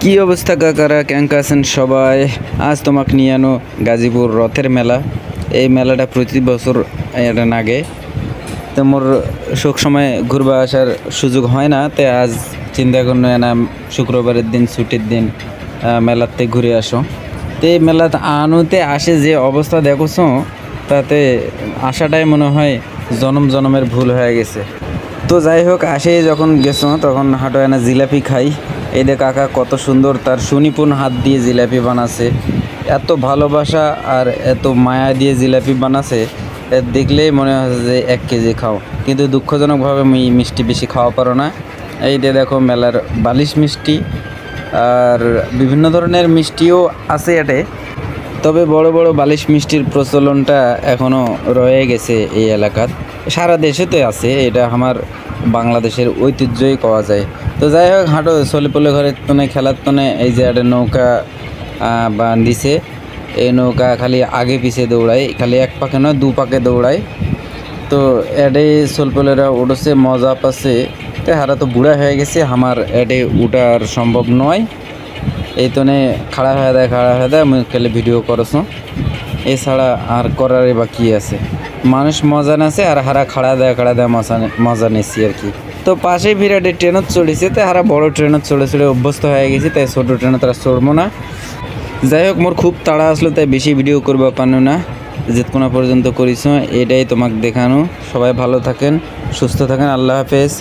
কি অবস্থা কাকারা কেঙ্কা আছেন সবাই। আজ তোমাকে নিয়ে আনো গাজীপুর রথের মেলা। এই মেলাটা প্রতি বছর এটা নাগে, তো মোর সব সময় ঘুরবা আসার সুযোগ হয় না, তাই আজ চিন্তা করলো না শুক্রবারের দিন ছুটির দিন মেলাতে ঘুরে আসো। তো এই মেলাতে আনুতে আসে যে অবস্থা দেখছ, তাতে আসাটাই মনে হয় জনম জনমের ভুল হয়ে গেছে। তো যাই হোক, আসে যখন গেছো তখন হাঁটো এনে জিলাপি খাই। এই দে কাকা কত সুন্দর তার সুনিপুণ হাত দিয়ে জিলাপি বানাছে, এত ভালোবাসা আর এত মায়া দিয়ে জিলাপি বানাছে, দেখলেই মনে হয় যে 1 কেজি খাও। কিন্তু দুঃখজনকভাবে আমি মিষ্টি বেশি খাওয়া পারো না। এই দে দেখো মেলার বালিশ মিষ্টি আর বিভিন্ন ধরনের মিষ্টিও আছে এটে, তবে বড় বড় বালিশ মিষ্টির প্রচলনটা এখনও রয়ে গেছে এই এলাকার। সারা দেশেতে আছে, এটা আমার বাংলাদেশের ঐতিহ্যই কওয়া যায়। তো যাই হোক, হাঁটো চলিপলে ঘরের তনে খেলার তনে এই যে একটা নৌকা দিছে। এই নৌকা খালি আগে পিছিয়ে দৌড়ায়, খালি 1 পাকে নয় 2 পাকে দৌড়ায়। তো এডে চলপলেরা উঠেছে, মজা পাচ্ছে। তো হারা তো বুড়া হয়ে গেছে, আমার এডে উঠার সম্ভব নয়। এই তনে খাড়া হয়ে দেয় আমি খালি ভিডিও করছো, এছাড়া আর করার বা কী আছে। মানুষ মজা নেছে আর হারা খাড়া দেয় মজা নিচ্ছি আর কি। তো পাশেই বিরাটে ট্রেনত চড়েছে, তাই হারা বড় ট্রেনত চড়ে অভ্যস্ত হয়ে গেছে, তাই ছোটো ট্রেনে তারা চড়বো না। যাই হোক, মোর খুব তাড়া আসলো, তাই বেশি ভিডিও করবা পারো না, যেতক্ষণ পর্যন্ত করিস এটাই তোমাকে দেখানো। সবাই ভালো থাকেন, সুস্থ থাকেন, আল্লাহ হাফেজ।